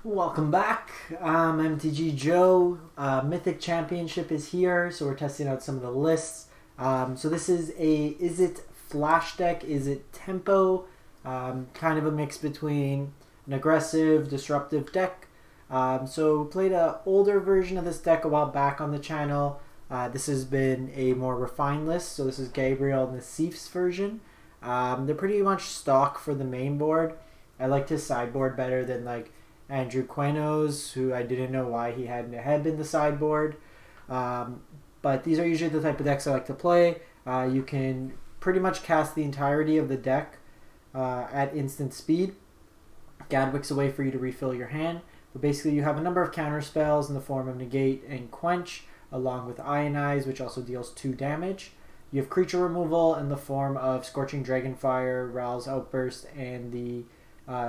Welcome back. MTG Joe. Mythic Championship is here, so we're testing out some of the lists. So this is a Izzet flash deck. Izzet tempo, kind of a mix between an aggressive, disruptive deck. So played an older version of this deck a while back on the channel. This has been a more refined list. So this is Gabriel and the Sieves version. They're pretty much stock for the main board. I liked his sideboard better than like Andrew Queno's, who I didn't know why he had in the sideboard. But these are usually the type of decks I like to play. You can pretty much cast the entirety of the deck at instant speed. Gadwick's a way for you to refill your hand. But basically you have a number of counter spells in the form of Negate and Quench, along with Ionize, which also deals 2 damage. You have creature removal in the form of Scorching Dragonfire, Ral's Outburst, and the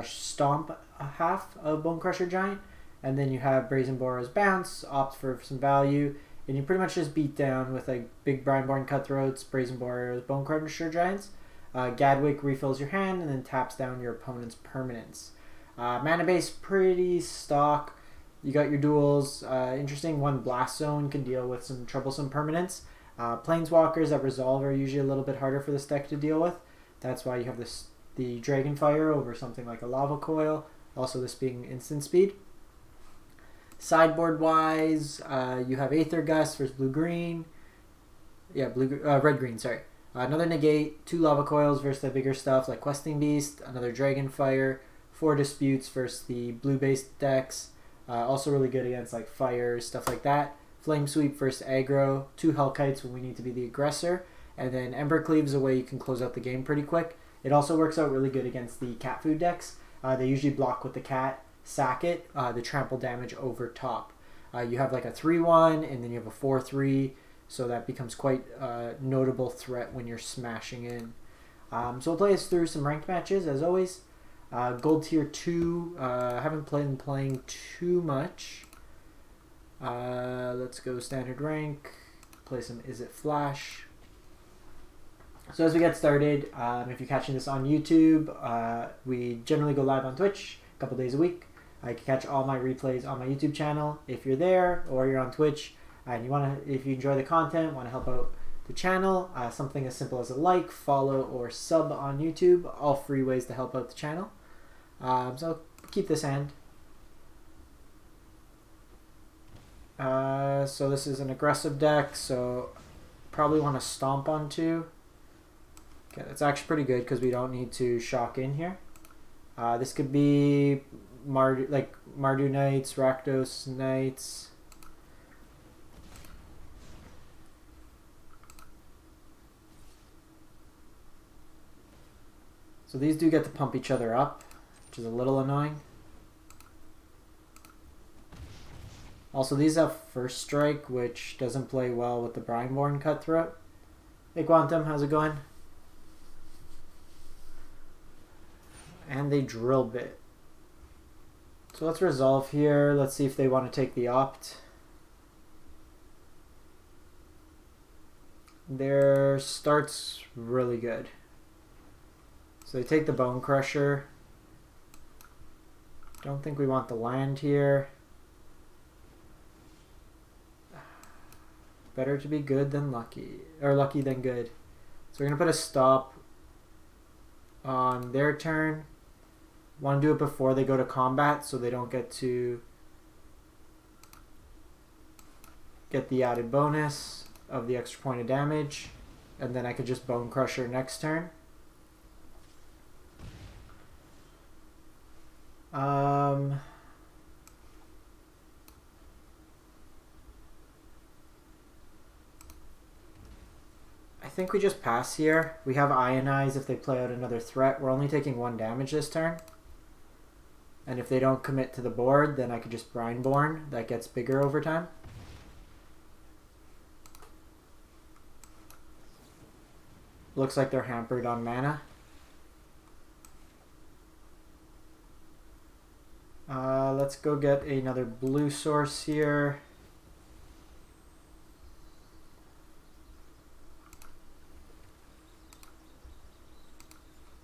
Stomp half of Bonecrusher Giant. And then you have Brazen Borrower's Bounce, opt for some value, and you pretty much just beat down with like big Brineborn Cutthroats, Brazen Borrower's Bonecrusher Giants. Gadwick refills your hand and then taps down your opponent's permanents. Mana base, pretty stock. You got your duels. Interesting one, Blast Zone can deal with some troublesome permanents. Planeswalkers that resolve are usually a little bit harder for this deck to deal with. That's why you have the Dragonfire over something like a Lava Coil. Also this being instant speed. Sideboard wise, you have Aether Gust versus blue-green. Yeah, red-green, sorry. Another Negate, 2 Lava Coils versus the bigger stuff like Questing Beast, another Dragonfire, 4 Disputes versus the blue-based decks. Also really good against like fires, stuff like that. Flame Sweep versus aggro, 2 Hellkites when we need to be the aggressor, and then Embercleave is a way you can close out the game pretty quick. It also works out really good against the cat food decks. They usually block with the cat, sack it, the trample damage over top. You have like a 3-1 and then you have a 4-3, so that becomes quite a notable threat when you're smashing in. So we'll play us through some ranked matches as always. Gold tier 2, haven't been playing too much. Let's go standard rank, play some Izzet Flash. So as we get started, if you're catching this on YouTube, we generally go live on Twitch a couple days a week. You can catch all my replays on my YouTube channel. If you're there or you're on Twitch and if you enjoy the content, want to help out the channel, something as simple as a like, follow, or sub on YouTube, all free ways to help out the channel. So keep this hand. So this is an aggressive deck, so probably want to stomp on 2. Okay, that's actually pretty good because we don't need to shock in here. This could be Mardu Knights, Rakdos Knights. So these do get to pump each other up, which is a little annoying. Also, these have First Strike, which doesn't play well with the Brineborn Cutthroat. Hey Quantum, how's it going? And they drill bit. So let's resolve here. Let's see if they want to take the opt. Their start's really good. So they take the Bonecrusher. Don't think we want the land here. Better to be good than lucky, or lucky than good. So we're gonna put a stop on their turn. Want to do it before they go to combat so they don't get to get the added bonus of the extra point of damage, and then I could just Bonecrusher next turn. I think we just pass here. We have Ionize if they play out another threat. We're only taking 1 damage this turn. And if they don't commit to the board, then I could just Brineborn. That gets bigger over time. Looks like they're hampered on mana. Let's go get another blue source here.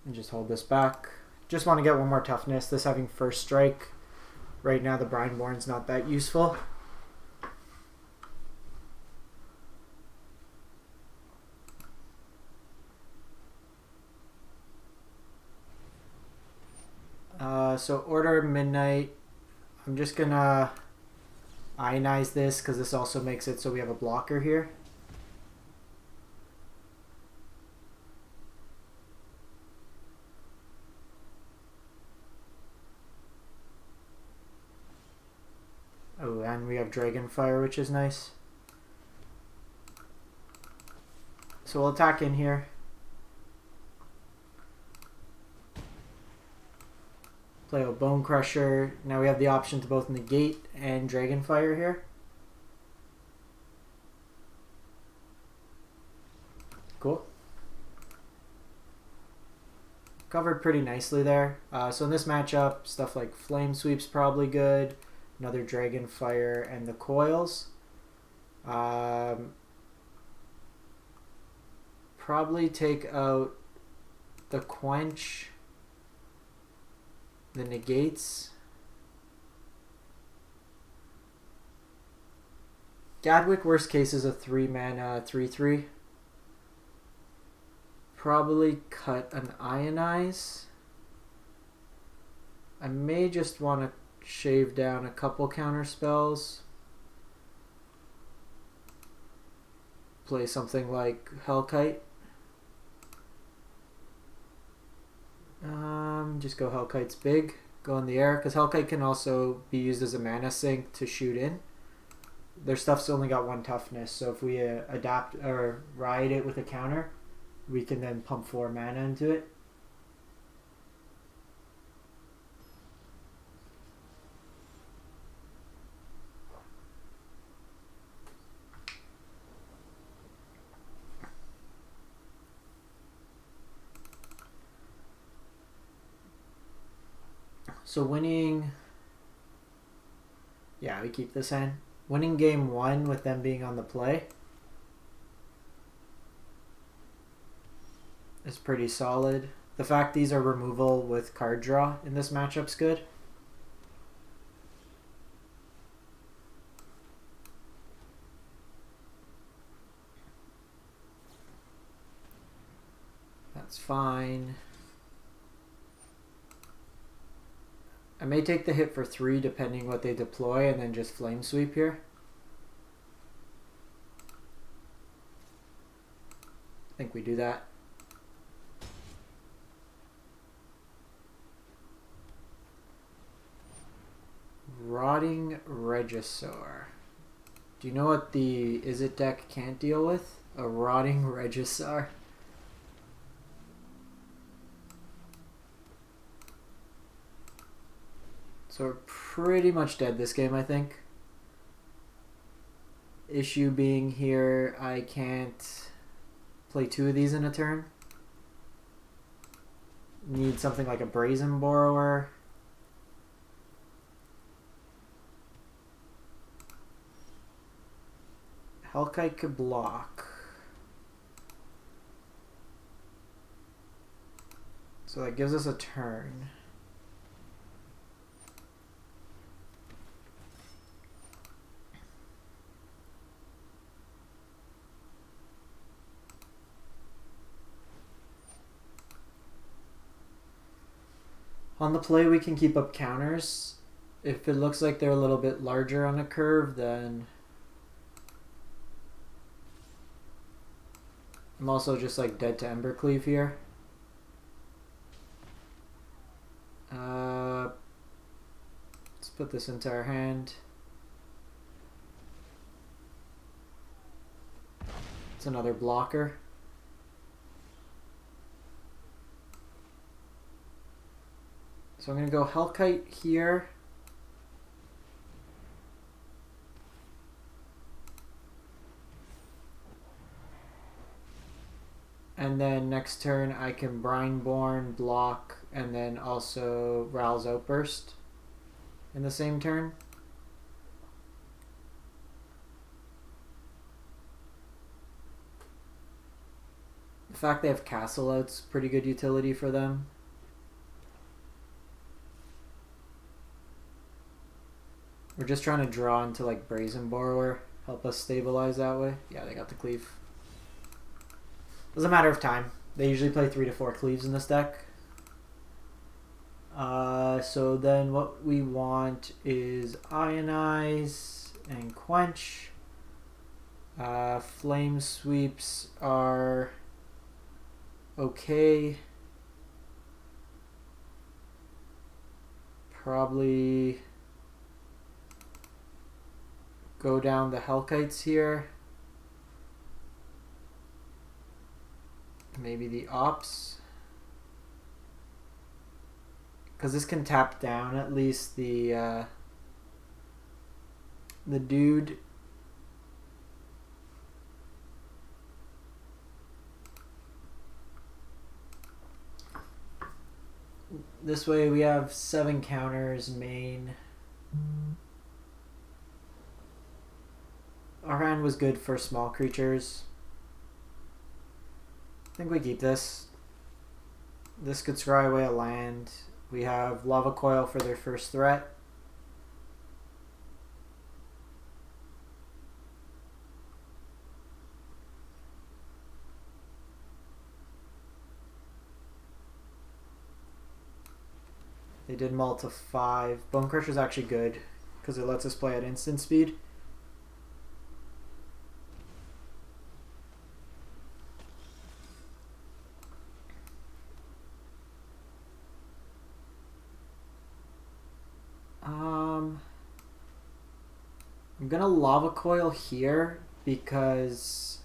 And just hold this back. Just want to get one more toughness. This having First Strike right now the Brineborn's not that useful. So Order of Midnight, I'm just gonna Ionize this because this also makes it so we have a blocker here. Oh, and we have Dragonfire, which is nice. So we'll attack in here. Play a Bonecrusher. Now we have the option to both negate and Dragonfire here. Cool. Covered pretty nicely there. So in this matchup, stuff like Flame Sweep's probably good. Another Dragonfire and the coils. Probably take out the Quench, the negates. Gadwick, worst case, is a 3-mana 3/3. Probably cut an Ionize. I may just want to shave down a couple counter spells. Play something like Hellkite. Just go Hellkite's big. Go in the air, because Hellkite can also be used as a mana sink to shoot in. Their stuff's only got 1 toughness, so if we adapt or ride it with a counter, we can then pump 4 mana into it. So winning, yeah, we keep this hand. Winning game 1 with them being on the play is pretty solid. The fact these are removal with card draw in this matchup's good. That's fine. I may take the hit for 3 depending what they deploy and then just Flame Sweep here. I think we do that. Rotting Regisaur. Do you know what the Izzet deck can't deal with? A Rotting Regisaur. So we're pretty much dead this game, I think. Issue being here, I can't play 2 of these in a turn. Need something like a Brazen Borrower. Hellkite could block. So that gives us a turn. On the play, we can keep up counters. If it looks like they're a little bit larger on a curve, then I'm also just like dead to Embercleave here. Let's put this into our hand. It's another blocker. So I'm going to go Hellkite here. And then next turn I can Brineborn, block, and then also Ral's Outburst in the same turn. The fact they have Castle out's pretty good utility for them. We're just trying to draw into like Brazen Borrower. Help us stabilize that way. Yeah, they got the cleave. It was a matter of time. They usually play 3 to 4 cleaves in this deck. So then what we want is Ionize and Quench. Flame sweeps are okay. Probably go down the Hellkites here. Maybe the Ops. Because this can tap down at least the dude. This way we have 7 counters main. Our hand was good for small creatures. I think we keep this. This could scry away a land. We have Lava Coil for their first threat. They did mull to 5. Bonecrusher is actually good because it lets us play at instant speed. I'm gonna Lava Coil here because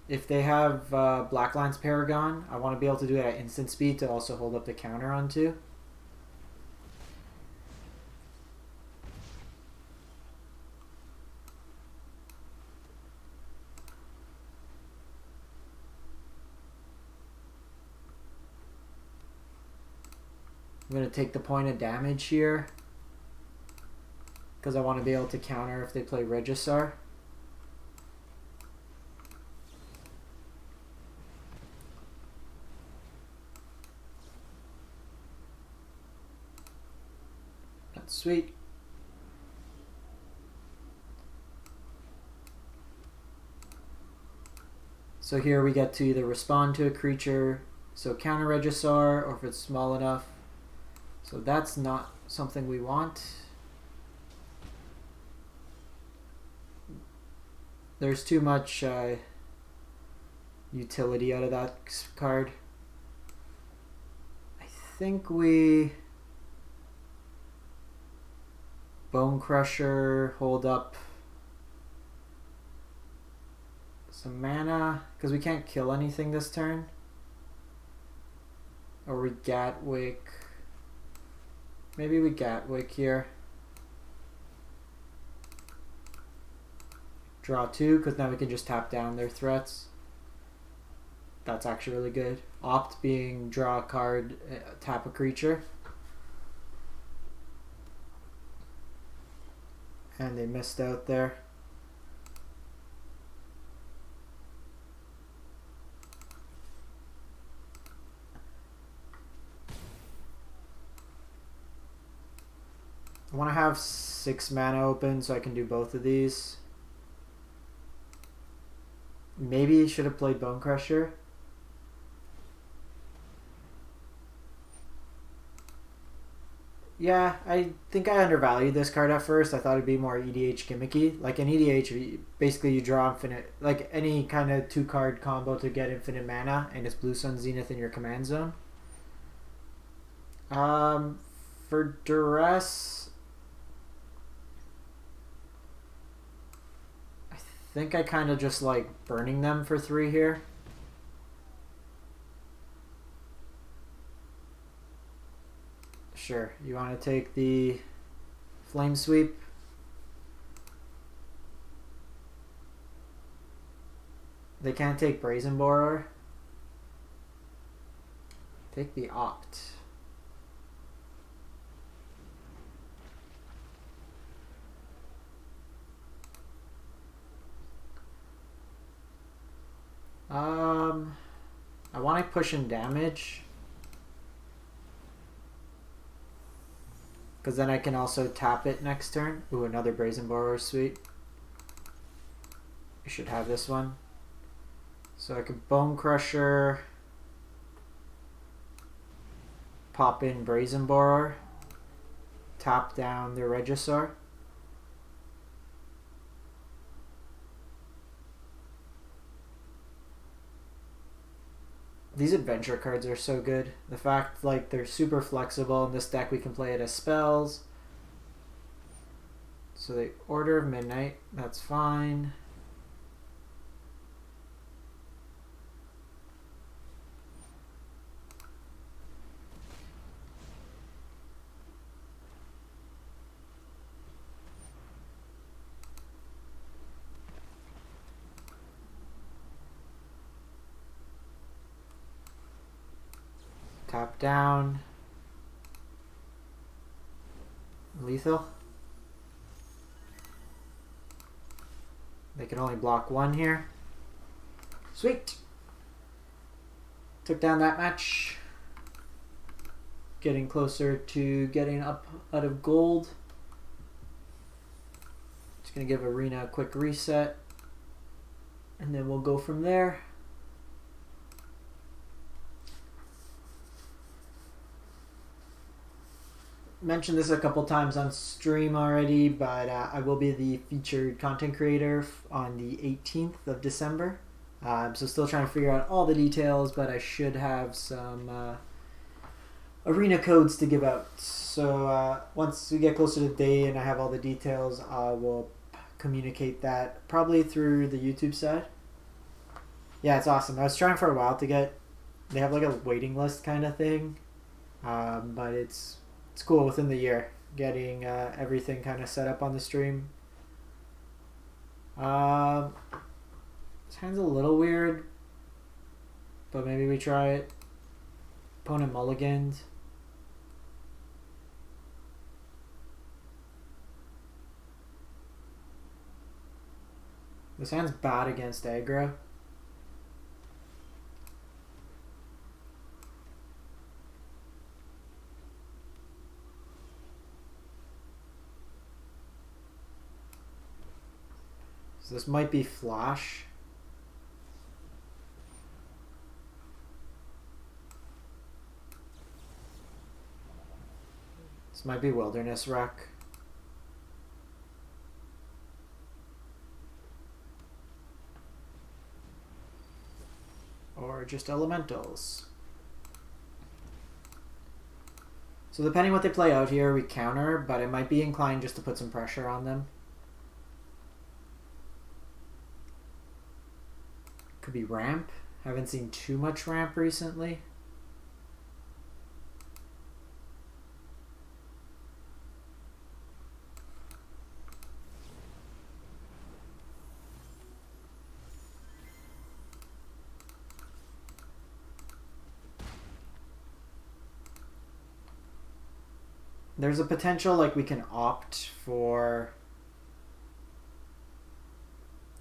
if they have Blackline's Paragon, I want to be able to do it at instant speed to also hold up the counter onto. I'm going to take the point of damage here because I want to be able to counter if they play Regisar. That's sweet. So here we get to either respond to a creature, so counter Regisar, or if it's small enough. So that's not something we want. There's too much utility out of that card. I think we Bonecrusher, hold up some mana because we can't kill anything this turn. Or we Gadwick. Maybe we Gadwick here. Draw 2 because now we can just tap down their threats. That's actually really good. Opt being draw a card, tap a creature. And they missed out there. I want to have 6 mana open so I can do both of these. Maybe should have played Bonecrusher. Yeah, I think I undervalued this card at first. I thought it'd be more EDH gimmicky. Like in EDH, basically you draw infinite, like any kind of 2-card combo to get infinite mana, and it's Blue Sun Zenith in your command zone. For Duress, I think I kind of just like burning them for 3 here. Sure, you want to take the Flame Sweep. They can't take Brazen Borrower. Take the Opt. I want to push in damage. Because then I can also tap it next turn. Ooh, another Brazen Borrower, sweet. I should have this one. So I could Bonecrusher, pop in Brazen Borrower, tap down the Regisaur. These adventure cards are so good. The fact like they're super flexible. In this deck we can play it as spells. So the Order of Midnight, that's fine. Tap down. Lethal. They can only block one here. Sweet. Took down that match. Getting closer to getting up out of gold. Just gonna give Arena a quick reset. And then we'll go from there. Mentioned this a couple times on stream already, but I will be the featured content creator on the 18th of December. So still trying to figure out all the details, but I should have some arena codes to give out. So once we get closer to the day and I have all the details, I will communicate that probably through the YouTube side. Yeah, it's awesome. I was trying for a while to get, they have like a waiting list kind of thing, but it's cool within the year getting everything kind of set up on the stream. This hand's a little weird, but maybe we try it. Opponent mulliganed. This hand's bad against aggro. So this might be flash. This might be wilderness wreck. Or just elementals. So depending what they play out here, we counter, but it might be inclined just to put some pressure on them. Could be ramp. Haven't seen too much ramp recently. There's a potential like we can opt for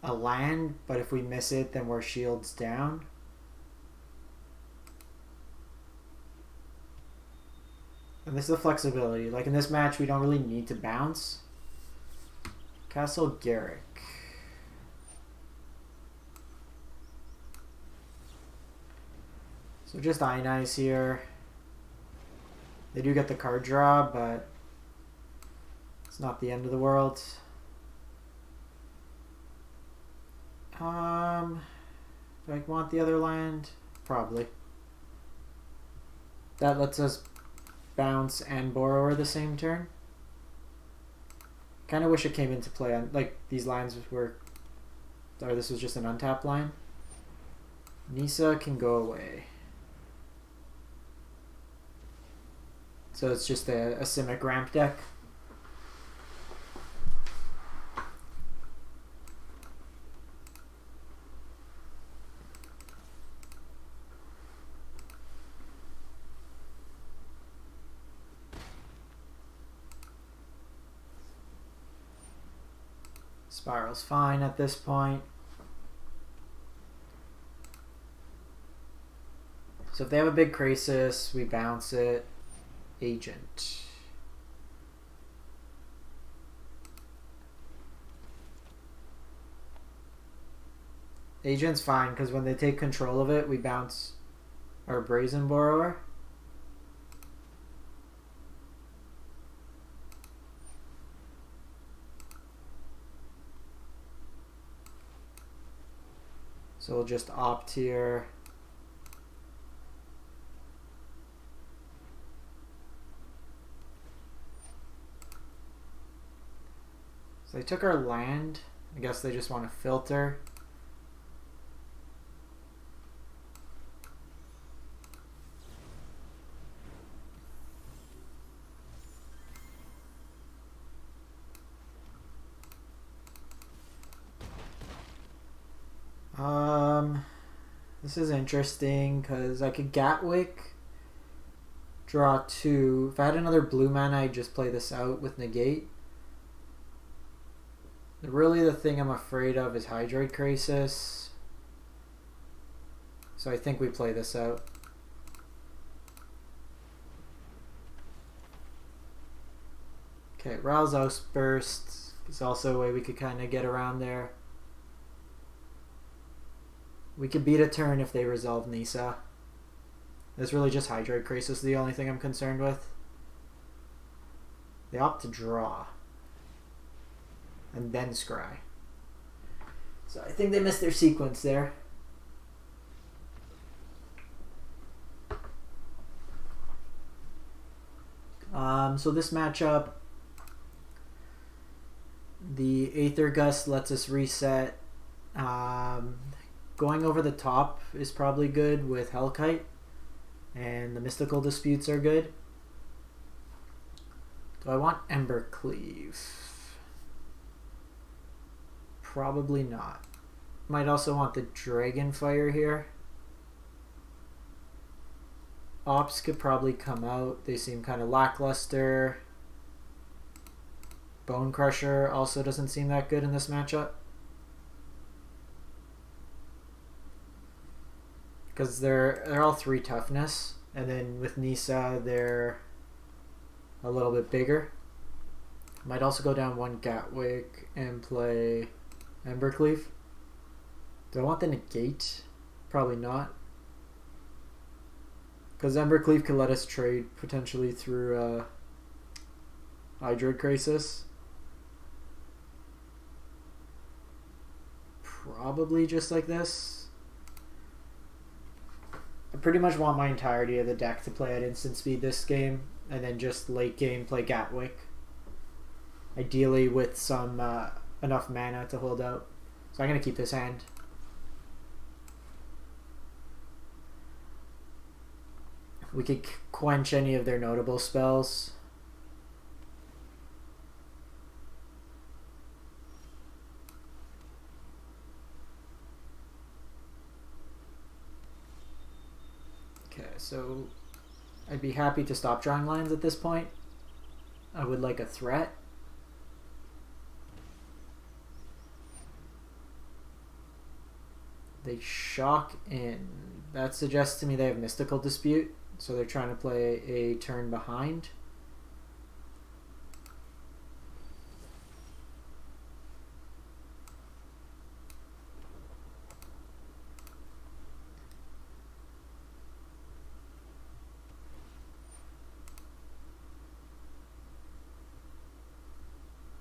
a land, but if we miss it, then we're shields down. And this is the flexibility. Like in this match, we don't really need to bounce. Castle Gadwick. So just Ionize here. They do get the card draw, but it's not the end of the world. Do I want the other land? Probably. That lets us bounce and borrower the same turn. Kind of wish it came into play on, like, these lines were, or this was just an untapped line. Nisa can go away. So it's just a Simic ramp deck. Spiral's fine at this point. So if they have a big Crisis, we bounce it. Agent. Agent's fine, because when they take control of it, we bounce our Brazen Borrower. So we'll just opt here. So they took our land. I guess they just want to filter. This is interesting because I could Gadwick, draw 2. If I had another blue mana, I'd just play this out with Negate. Really, the thing I'm afraid of is Hydroid Crisis. So I think we play this out. Okay, Rouse Outburst is also a way we could kind of get around there. We could beat a turn if they resolve Nissa. It's really just Hydroid Crisis, the only thing I'm concerned with. They opt to draw. And then scry. So I think they missed their sequence there. So this matchup, the Aether Gust lets us reset. Going over the top is probably good with Hellkite, and the Mystical Disputes are good. Do I want Embercleave? Probably not. Might also want the Dragonfire here. Ops could probably come out. They seem kind of lackluster. Bonecrusher also doesn't seem that good in this matchup. Because they're all 3 toughness, and then with Nissa they're a little bit bigger. Might also go down 1 Gadwick and play Embercleave. Do I want the Negate? Probably not. Because Embercleave could let us trade potentially through Hydroid Crisis. Probably just like this. I pretty much want my entirety of the deck to play at instant speed this game, and then just late game play Gadwick. Ideally with some enough mana to hold out. So I'm going to keep this hand. We could quench any of their notable spells. Okay, so I'd be happy to stop drawing lines at this point. I would like a threat. They shock in. That suggests to me they have Mystical Dispute, so they're trying to play a turn behind.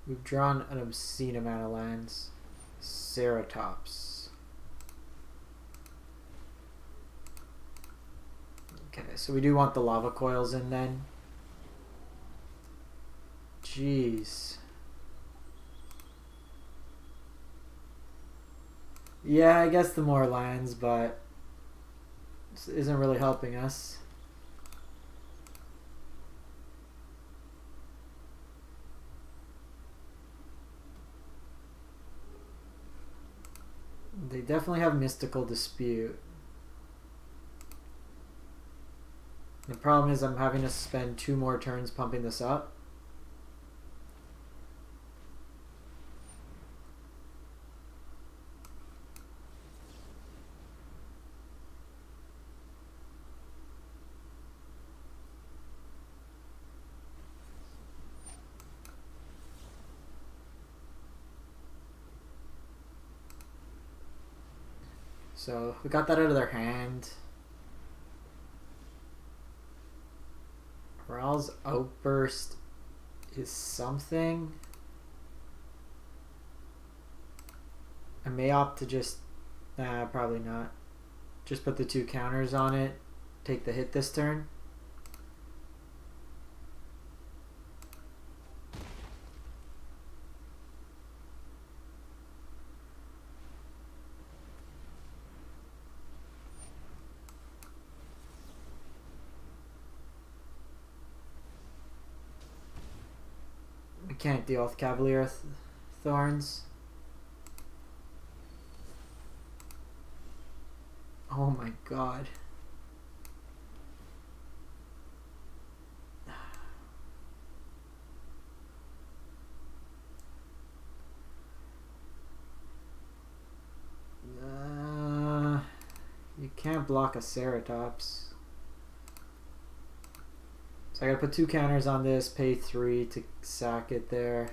We've drawn an obscene amount of lands. Ceratops. Okay, so we do want the Lava Coils in then. Jeez. Yeah, I guess the more lands, but this isn't really helping us. They definitely have Mystical Dispute. The problem is I'm having to spend 2 more turns pumping this up. So we got that out of their hand. Ral's Outburst is something. I may opt to just... Nah, probably not. Just put the 2 counters on it. Take the hit this turn. We can't deal with Cavalier Thorns. Oh my god. You can't block a Ceratops. So I gotta put 2 counters on this, pay 3 to sack it there.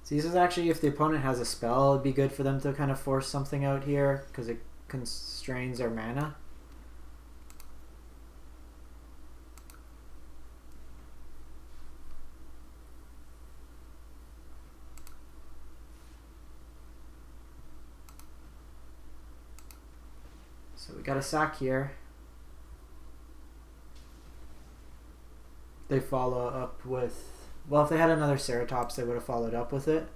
So this is actually, if the opponent has a spell, it'd be good for them to kind of force something out here, because it constrains their mana. So we got a sack here. They follow up with... Well, if they had another Ceratops, they would have followed up with it.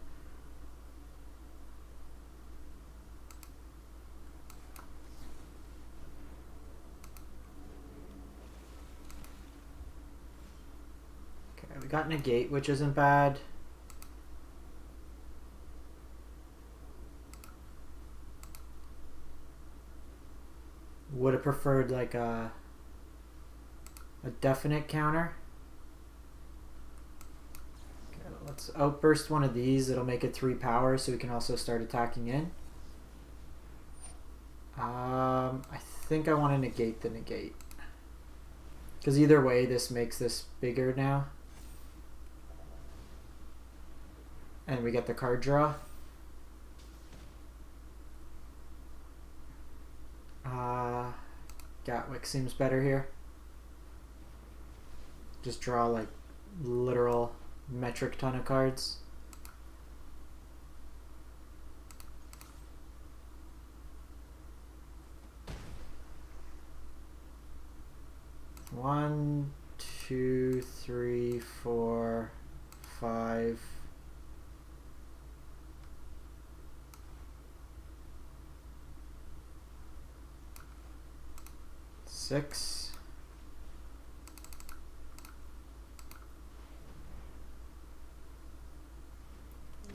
Okay, we got Negate, which isn't bad. Would have preferred like a definite counter. Okay, let's Outburst one of these. It'll make it 3 power, so we can also start attacking in. I think I want to negate the negate, because either way this makes this bigger now. And we get the card draw. Gadwick seems better here. Just draw like literal metric ton of cards. One, two, three, 4, 5. 6.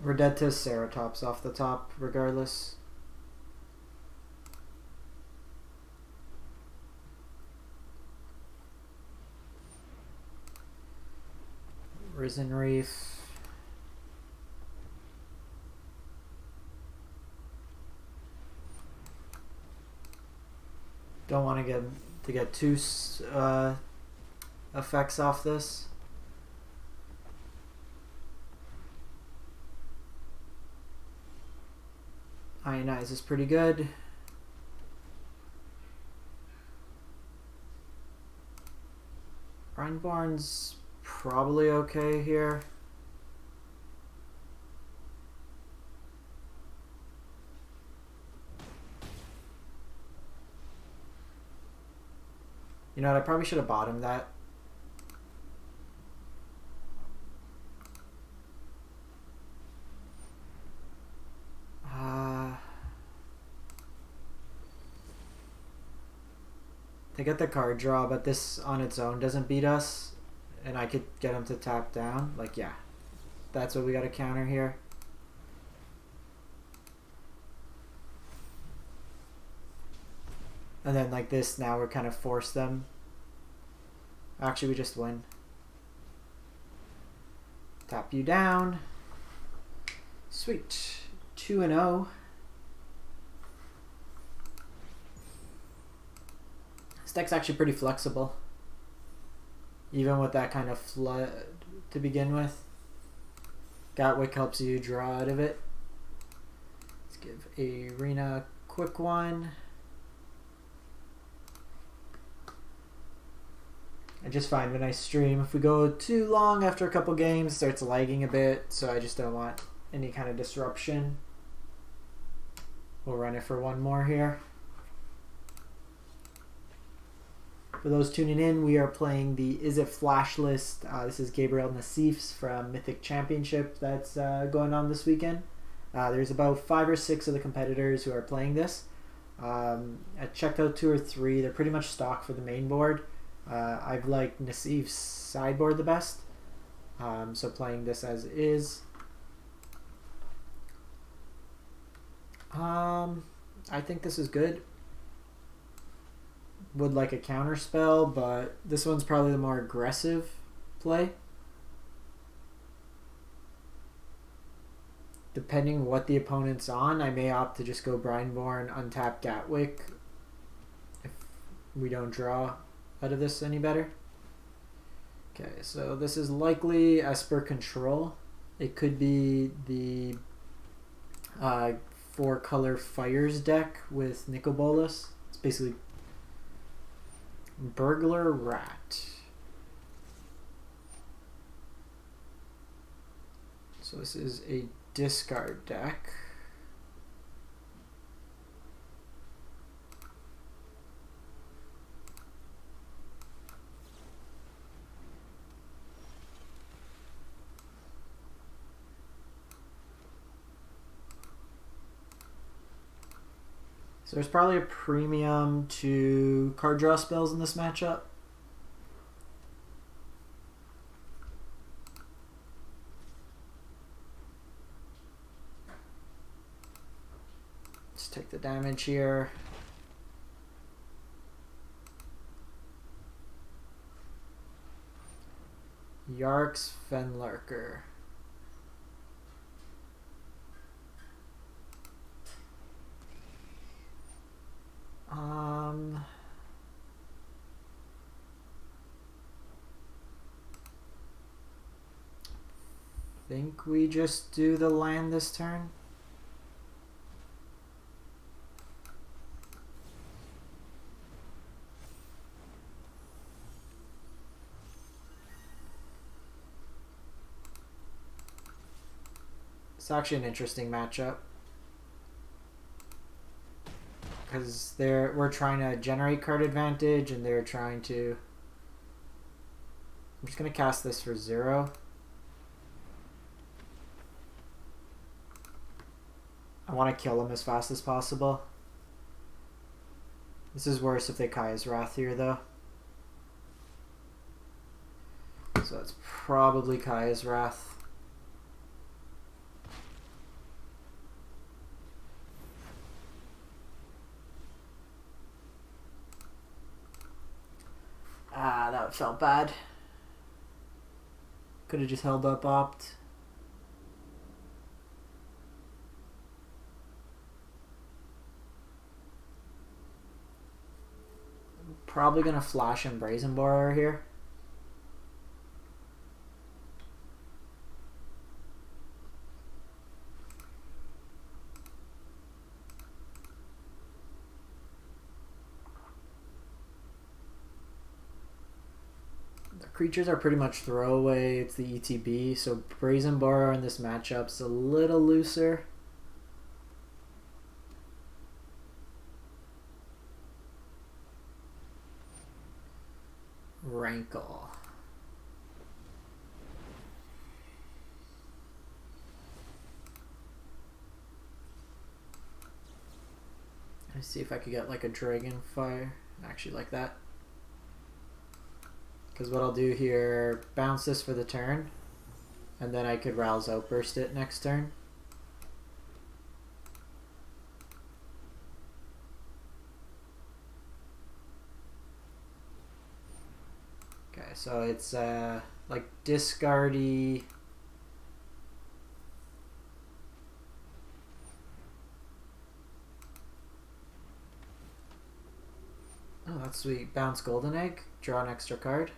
We're dead to Ceratops off the top, regardless. Risen Reef. Don't want to get 2 effects off this. Ionize is pretty good. Brineborn's probably okay here. You know what, I probably should have bottomed that. They get the card draw, but this on its own doesn't beat us. And I could get him to tap down. Like, yeah. That's what we got to counter here. And then like this, now we're kind of force them. Actually, we just win. Tap you down. Sweet. 2-0. This deck's actually pretty flexible, even with that kind of flood to begin with. Gadwick helps you draw out of it. Let's give Arena a quick one. I just find when I stream, if we go too long after a couple games, it starts lagging a bit, so I just don't want any kind of disruption. We'll run it for one more here. For those tuning in, we are playing the Izzet Flash list. This is Gabriel Nassif's from Mythic Championship that's going on this weekend. There's about 5 or 6 of the competitors who are playing this. I checked out 2 or 3. They're pretty much stock for the main board. I've liked Nassif's sideboard the best. So playing this as is. I think this is good. Would like a counter spell, but this one's probably the more aggressive play. Depending what the opponent's on, I may opt to just go Brineborn, untap Gadwick if we don't draw out of this any better. Okay, so this is likely Esper Control. It could be the 4-color Fires deck with Nicobolus. It's basically Burglar Rat. So this is a discard deck. So there's probably a premium to card draw spells in this matchup. Let's take the damage here. Yark's Fenlurker. Think we just do the land this turn. It's actually an interesting matchup because we're trying to generate card advantage and they're trying to. I'm just gonna cast this for 0. I want to kill him as fast as possible. This is worse if they Kaya's Wrath here, though. So that's probably Kaya's Wrath. That felt bad. Could have just held up opt. Probably gonna flash and Brazen Borrower here. The creatures are pretty much throwaway. It's the ETB, so Brazen Borrower in this matchup's a little looser. Rankle. Let's see if I could get like a Dragonfire. Actually like that. Because what I'll do here, bounce this for the turn, and then I could Ral's Outburst it next turn. Okay, so it's like discardy. Oh, that's sweet. Bounce Golden Egg. Draw an extra card.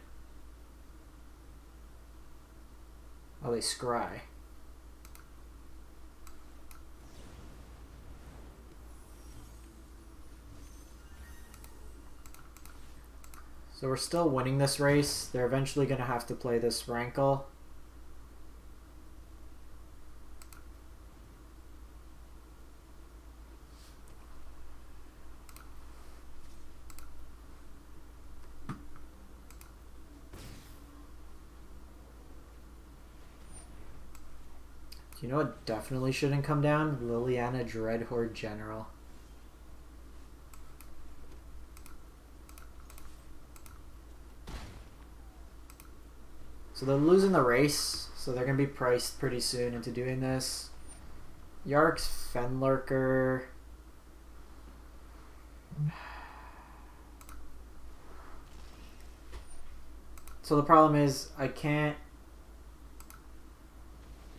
Oh, they scry. So we're still winning this race. They're eventually going to have to play this Rankle. You know what definitely shouldn't come down? Liliana Dreadhorde General. So they're losing the race, so they're going to be priced pretty soon into doing this. Yark's Fenlurker. So the problem is I can't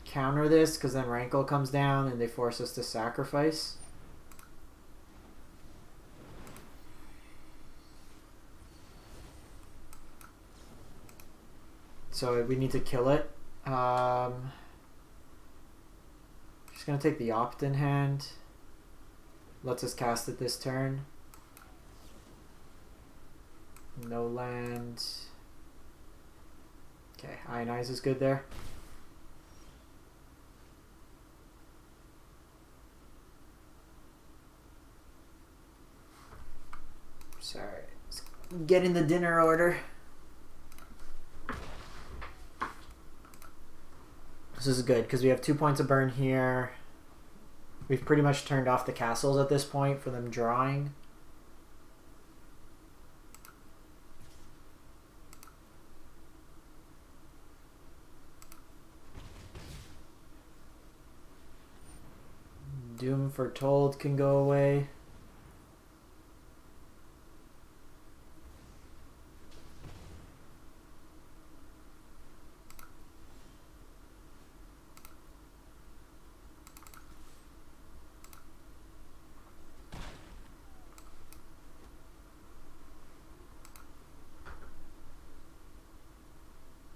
counter this because then Rankle comes down and they force us to sacrifice. So we need to kill it. Just gonna take the opt-in hand. Lets us cast it this turn. No land. Okay, Ionize is good there. Sorry, let's get in the dinner order. This is good because we have 2 points of burn here. We've pretty much turned off the castles at this point for them drawing. Doom Foretold can go away.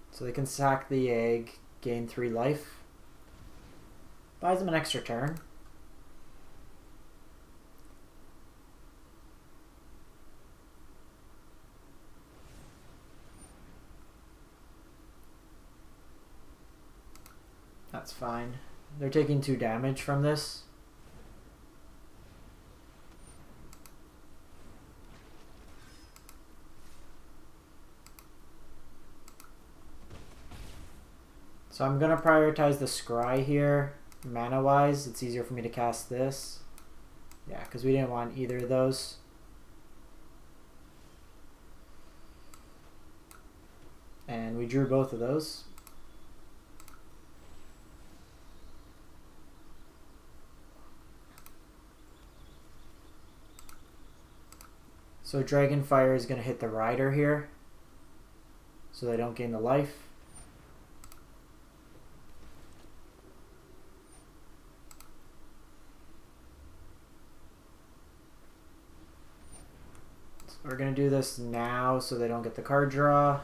So they can sack the egg, gain 3 life. Buys them an extra turn. That's fine. They're taking 2 damage from this. So I'm going to prioritize the Scry here, mana-wise. It's easier for me to cast this. Yeah, because we didn't want either of those. And we drew both of those. So Dragonfire is going to hit the Rider here, so they don't gain the life. We're going to do this now so they don't get the card draw.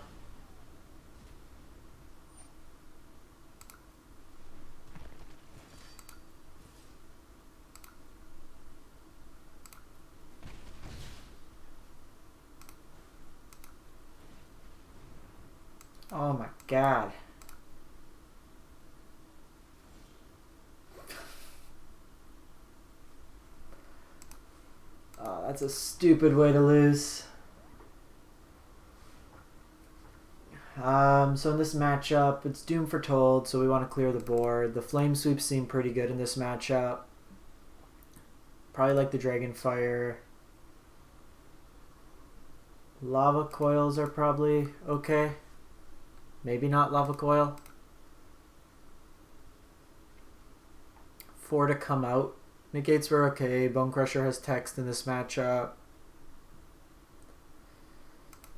Oh my god. Oh, that's a stupid way to lose. So in this matchup, it's Doom Foretold, so we want to clear the board. The Flame Sweeps seem pretty good in this matchup. Probably like the Dragonfire. Lava Coils are probably okay. Maybe not Lava Coil. 4 to come out. Negates were okay. Bonecrusher has text in this matchup.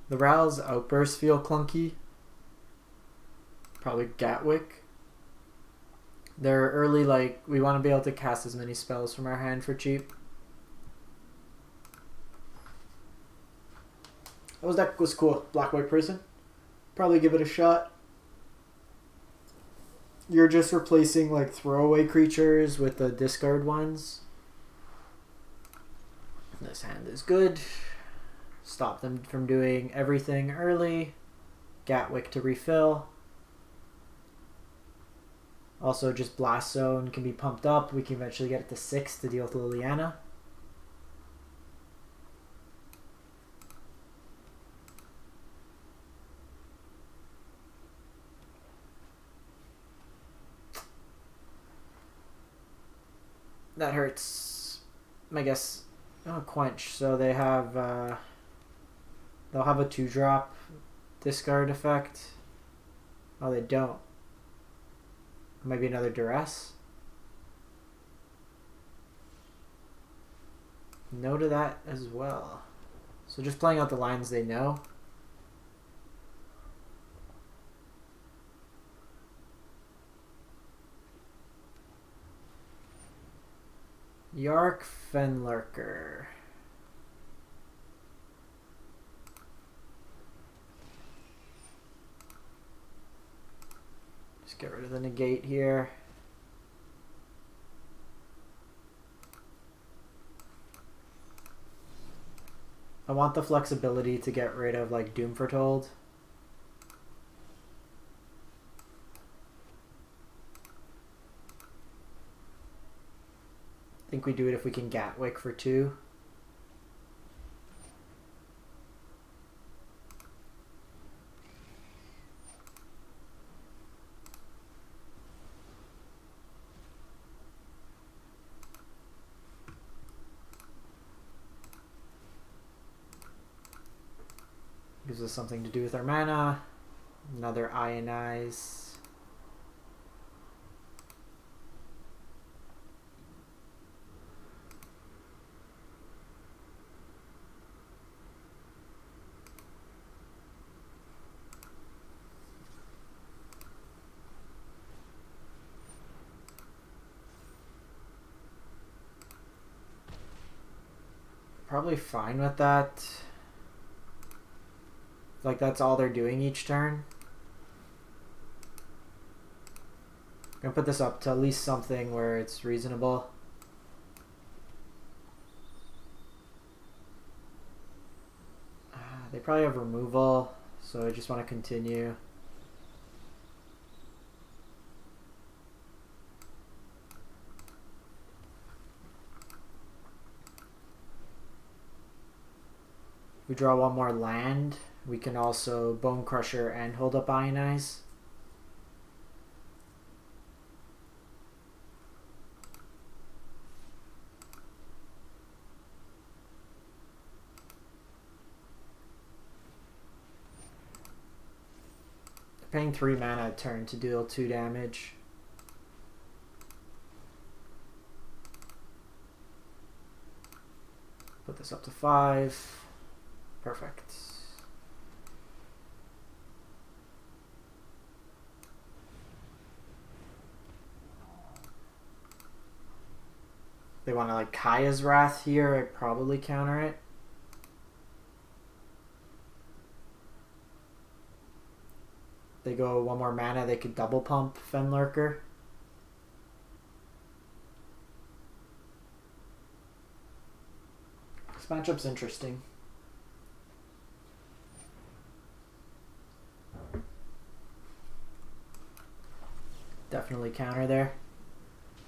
The Ral's Outburst feel clunky. Probably Gadwick. They're early, like, we want to be able to cast as many spells from our hand for cheap. Oh, that was cool. Black-White Prison. Probably give it a shot. You're just replacing like throwaway creatures with the discard ones. This hand is good. Stop them from doing everything early. Gadwick to refill. Also, just Blast Zone can be pumped up. We can eventually get it to 6 to deal with Liliana. That hurts. I guess. Oh, Quench. So they have. They'll have a 2-drop discard effect. Oh, they don't. Maybe another Duress. No to that as well. So just playing out the lines they know. Yark Fenlurker. Just get rid of the negate here. I want the flexibility to get rid of like Doom Foretold. I think we do it if we can Gadwick for 2. Gives us something to do with our mana. Another Ionize. Probably fine with that. Like that's all they're doing each turn. I'm gonna put this up to at least something where it's reasonable. They probably have removal, so I just want to continue. If we draw one more land, we can also Bonecrusher and hold up Ionize. They're paying 3 mana a turn to deal 2 damage. Put this up to 5. Perfect. They want to like Kaya's Wrath here, I'd probably counter it. They go 1 more mana, they could double pump Fenlurker. This matchup's interesting. Definitely counter there.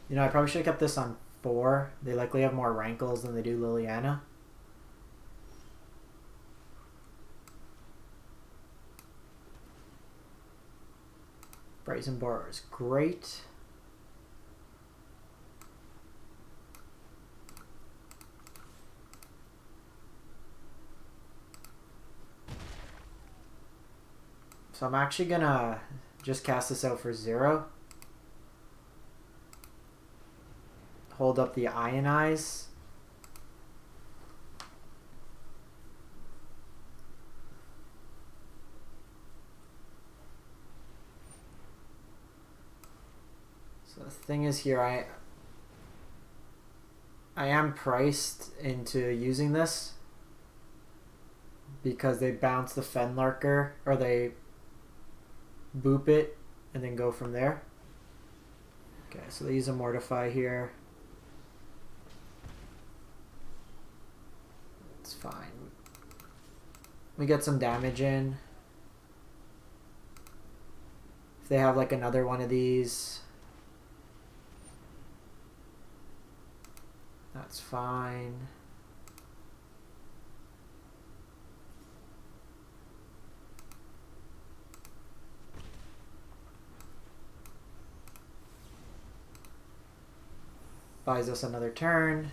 You know, I probably should have kept this on 4. They likely have more Rankles than they do Liliana. Brazen Borrower is great. So I'm actually gonna just cast this out for 0. Hold up the Ionize. So the thing is here, I am priced into using this because they bounce the Fenlurker, or they boop it and then go from there. Okay, so they use a Mortify here. It's fine. We get some damage in. If they have like another one of these, that's fine. Buys us another turn.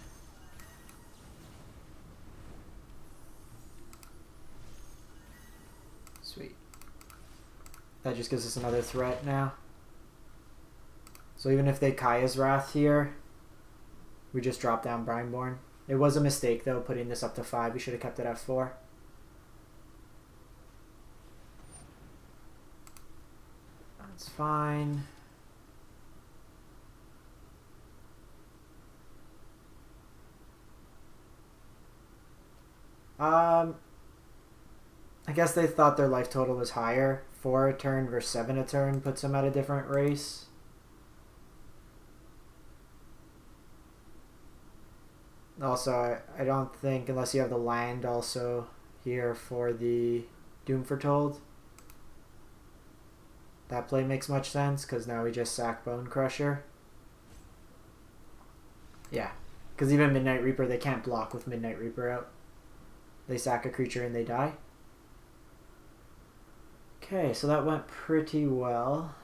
Sweet. That just gives us another threat now. So even if they Kaya's Wrath here, we just drop down Brineborn. It was a mistake though, putting this up to 5. We should have kept it at 4. That's fine. I guess they thought their life total was higher. 4 a turn versus 7 a turn puts them at a different race. Also, I don't think, unless you have the land also here for the Doom Foretold, that play makes much sense, because now we just sack Bonecrusher. Yeah, because even Midnight Reaper, they can't block with Midnight Reaper out. They sack a creature and they die. Okay, so that went pretty well.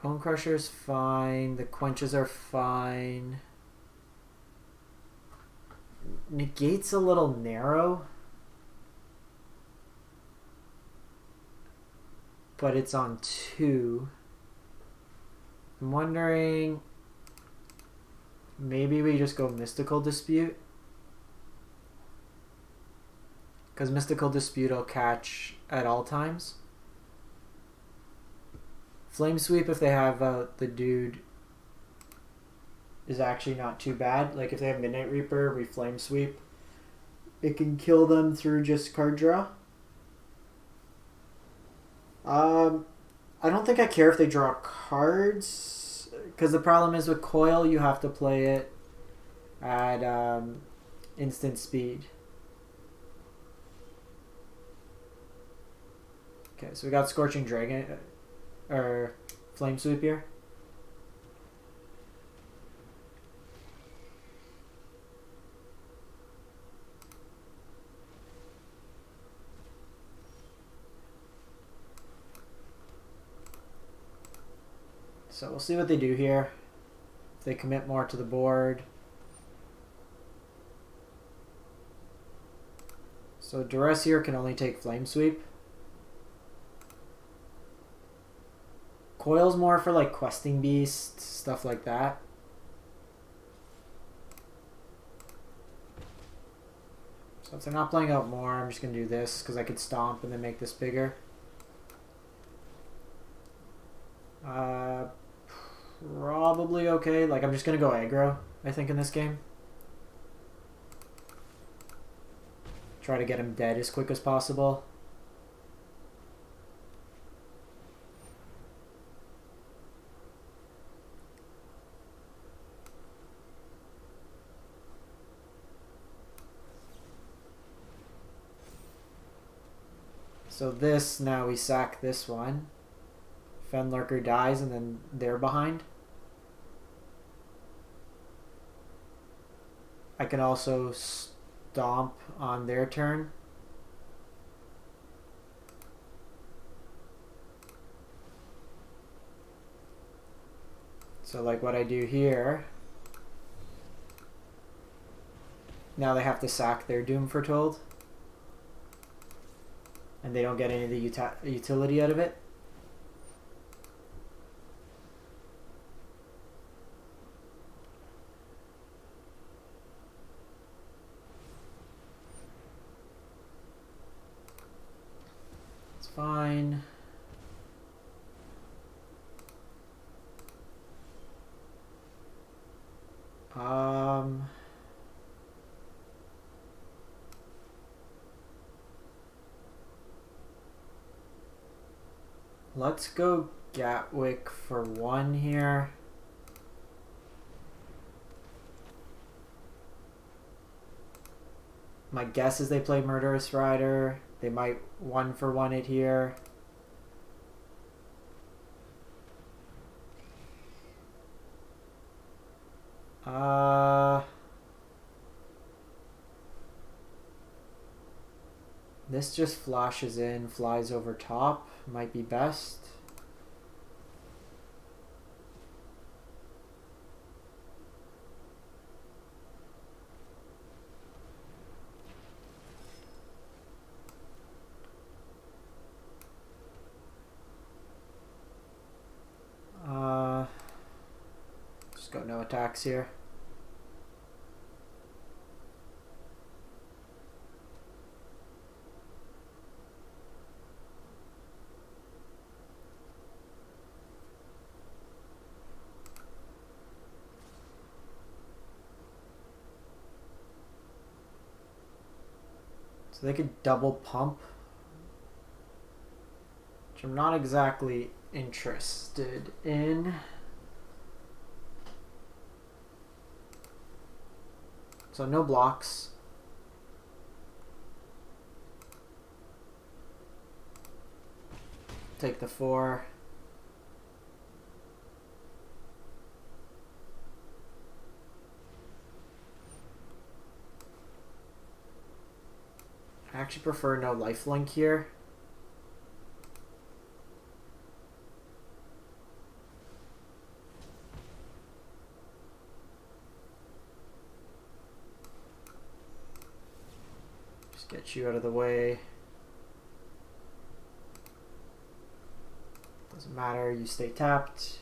Bonecrusher's fine. The Quenches are fine. Negate's a little narrow, but it's on 2. I'm wondering, maybe we just go Mystical Dispute, because Mystical Dispute will catch at all times. Flame Sweep, if they have the dude, is actually not too bad. Like if they have Midnight Reaper, we Flame Sweep. It can kill them through just card draw. I don't think I care if they draw cards, because the problem is with Coil, you have to play it at instant speed. Okay, so we got Scorching Dragon, or Flame Sweep here. So we'll see what they do here. If they commit more to the board. So Duress here can only take Flame Sweep. Coil's more for like Questing Beast, stuff like that. So if they're not playing out more, I'm just going to do this because I could stomp and then make this bigger. Probably okay. Like, I'm just going to go aggro, I think, in this game. Try to get him dead as quick as possible. So this, now we sack this one. Fenlurker dies and then they're behind. I can also stomp on their turn. So like what I do here, now they have to sack their Doom Foretold. And they don't get any of the utility out of it. It's fine. Let's go Gadwick for 1 here. My guess is they play Murderous Rider. They might 1-for-1 it here. This just flashes in, flies over top. Might be best. Just go no attacks here. So they could double pump, which I'm not exactly interested in. So no blocks. Take the 4. I actually prefer no lifelink here. Just get you out of the way. Doesn't matter, you stay tapped.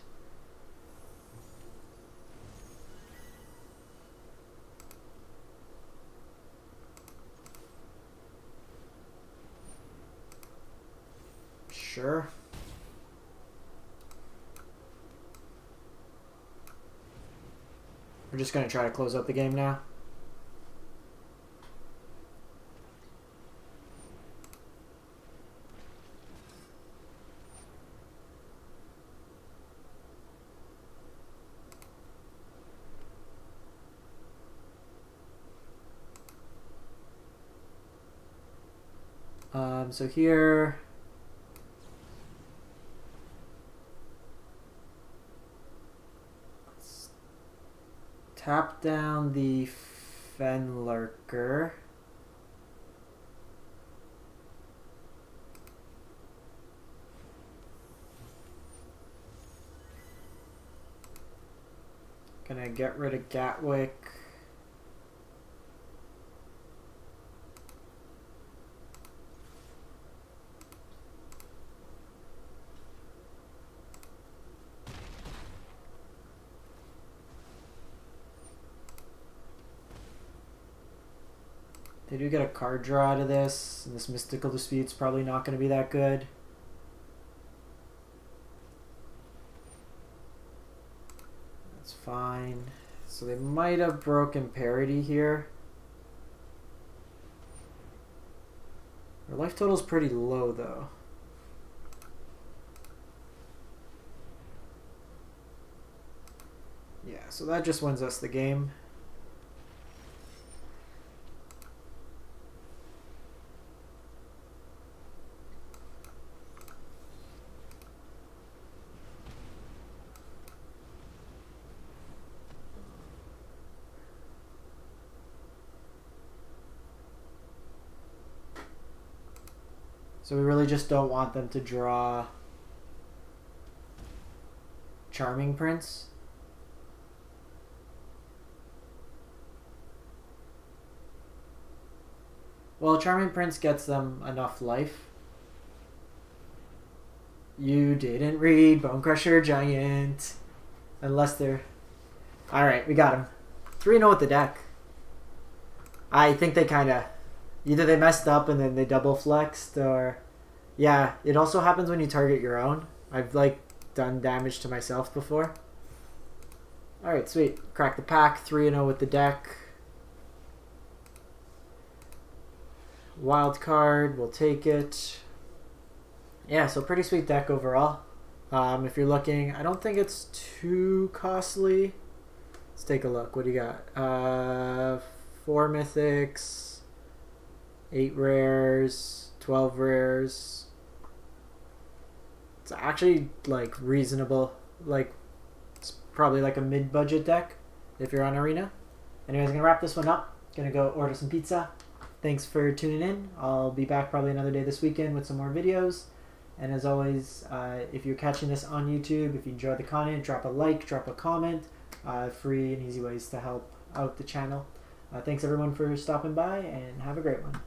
Sure. We're just going to try to close up the game now. So here, let's tap down the Fenlurker. Gonna get rid of Gadwick. They do get a card draw out of this, and this Mystical Dispute's probably not going to be that good. That's fine. So they might have broken parity here. Their life total's pretty low, though. Yeah, so that just wins us the game. So we really just don't want them to draw Charming Prince. Well, Charming Prince gets them enough life. You didn't read Bonecrusher Giant. Unless they're... Alright, we got him. 3-0 with the deck. I think they kind of... Either they messed up and then they double flexed, or... Yeah, it also happens when you target your own. I've, like, done damage to myself before. Alright, sweet. Crack the pack, 3-0 with the deck. Wild card, we'll take it. Yeah, so pretty sweet deck overall. If you're looking, I don't think it's too costly. Let's take a look. What do you got? 4 mythics, 8 rares, 12 rares. It's actually like reasonable. Like it's probably like a mid-budget deck if you're on Arena. Anyways, gonna wrap this one up. Gonna go order some pizza. Thanks for tuning in. I'll be back probably another day this weekend with some more videos. And as always, if you're catching this on YouTube, if you enjoyed the content, drop a like, drop a comment. Free and easy ways to help out the channel. Thanks everyone for stopping by, and have a great one.